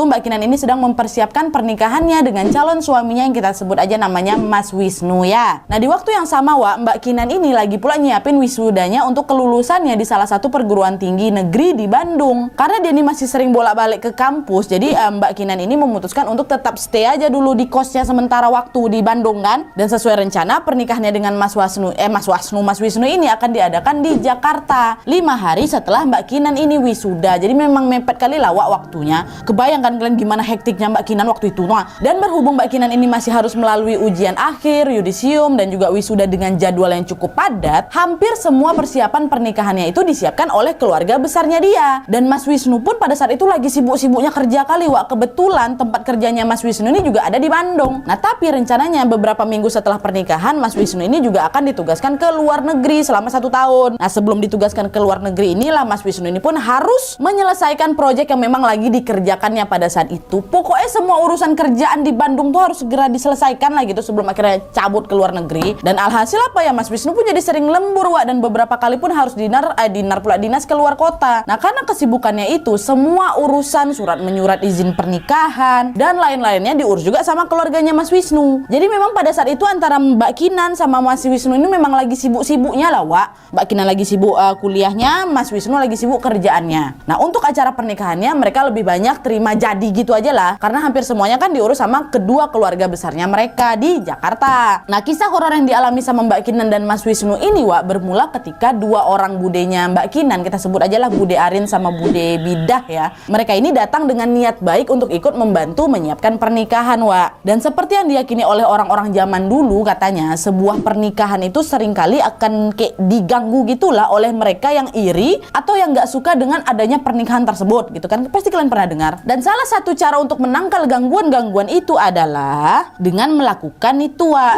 Mbak Kinan ini sedang mempersiapkan pernikahannya dengan calon suaminya yang kita sebut aja namanya Mas Wisnu ya. Nah di waktu yang sama Wak, Mbak Kinan ini lagi pula nyiapin wisudanya untuk kelulusannya di salah satu perguruan tinggi negeri di Bandung. Karena dia ini masih sering bolak-balik ke kampus, jadi Mbak Kinan ini memutuskan untuk tetap stay aja dulu di kosnya sementara waktu di Bandung kan. Dan sesuai rencana pernikahannya dengan Mas Wisnu ini akan diadakan di Jakarta 5 hari setelah Mbak Kinan ini wisuda. Jadi memang mepet kali lah waktunya. Kebayangkan kalian gimana hektiknya Mbak Kinan waktu itu. Nah, dan berhubung Mbak Kinan ini masih harus melalui ujian akhir, yudisium, dan juga wisuda dengan jadwal yang cukup padat, hampir semua persiapan pernikahannya itu disiapkan oleh keluarga besarnya dia. Dan Mas Wisnu pun pada saat itu lagi sibuk-sibuknya kerja kali Wak. Kebetulan tempat kerjanya Mas Wisnu ini juga ada di Bandung. Nah tapi rencananya beberapa minggu setelah pernikahan Mas Wisnu ini juga akan ditugaskan ke luar negeri selama 1 tahun. Nah sebelum ditugaskan ke luar negeri inilah Mas Wisnu ini pun harus menyelesaikan proyek yang memang lagi dikerjakannya pada saat itu. Pokoknya semua urusan kerjaan di Bandung tuh harus segera diselesaikan lah gitu sebelum akhirnya cabut ke luar negeri. Dan alhasil apa ya, Mas Wisnu pun jadi sering lembur Wak, dan beberapa kali pun harus dinas keluar kota. Nah karena kesibukannya itu semua urusan surat menyurat izin pernikahan dan lain-lainnya diurus juga sama keluarganya Mas Wisnu. Jadi memang pada saat itu antara Mbak Kinan sama Mas Wisnu ini memang lagi sibuk-sibuknya lah Wak. Mbak Kinan lagi sibuk kuliahnya, Mas Wisnu lagi sibuk kerjaannya. Nah untuk acara pernikahannya mereka lebih banyak terima jadi gitu aja lah, karena hampir semuanya kan diurus sama kedua keluarga besarnya mereka di Jakarta. Nah kisah horor yang dialami sama Mbak Kinan dan Mas Wisnu ini Wak bermula ketika 2 orang budenya Mbak Kinan, kita sebut aja lah Bude Arin sama Bude Bidah ya. Mereka ini datang dengan niat baik untuk ikut membantu menyiapkan pernikahan Wak. Dan seperti yang diyakini oleh orang-orang zaman dulu, katanya sebuah pernikahan itu seringkali akan kayak diganggu gitulah oleh mereka yang iri atau yang nggak suka dengan adanya pernikahan tersebut gitu kan. Pasti kalian pernah dengar. Dan salah satu cara untuk menangkal gangguan-gangguan itu adalah dengan melakukan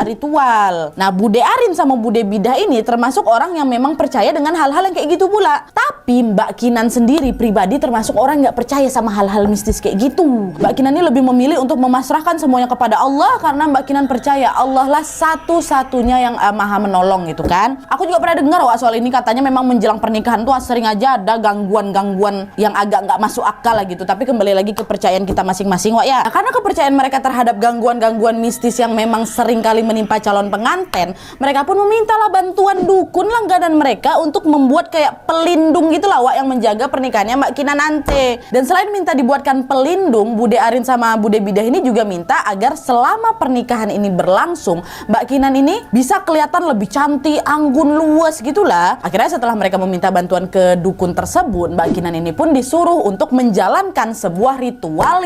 ritual. Nah Bude Arin sama Bude Bidah ini termasuk orang yang memang percaya dengan hal-hal yang kayak gitu pula. Tapi Mbak Kinan sendiri pribadi termasuk orang nggak percaya sama hal-hal mistis kayak gitu. Mbak Kinan ini lebih memilih untuk memasrahkan semuanya kepada Allah, karena Mbak Kinan percaya Allah lah satu-satunya yang maha menolong gitu kan. Aku juga pernah dengar Wak soal ini, katanya memang menjelang pernikahan tuh sering aja ada gangguan-gangguan yang agak nggak masuk akal lah gitu. Tapi kembali lagi kepercayaan kita masing-masing Wak ya. Nah, karena kepercayaan mereka terhadap gangguan-gangguan mistis yang memang sering kali menimpa calon pengantin, mereka pun memintalah bantuan dukun langganan mereka untuk membuat kayak pelindung gitu lah Wak yang menjaga pernikahannya Mbak Kinan nanti. Dan selain minta dibuatkan pelindung, Bude Arin sama Bude Bidah ini juga minta agar selama pernikahan ini berlangsung Mbak Kinan ini bisa kelihatan lebih cantik, anggun, luwes gitulah. Akhirnya setelah mereka meminta bantuan ke dukun tersebut, Mbak Kinan ini pun disuruh untuk menjalankan sebuah ritual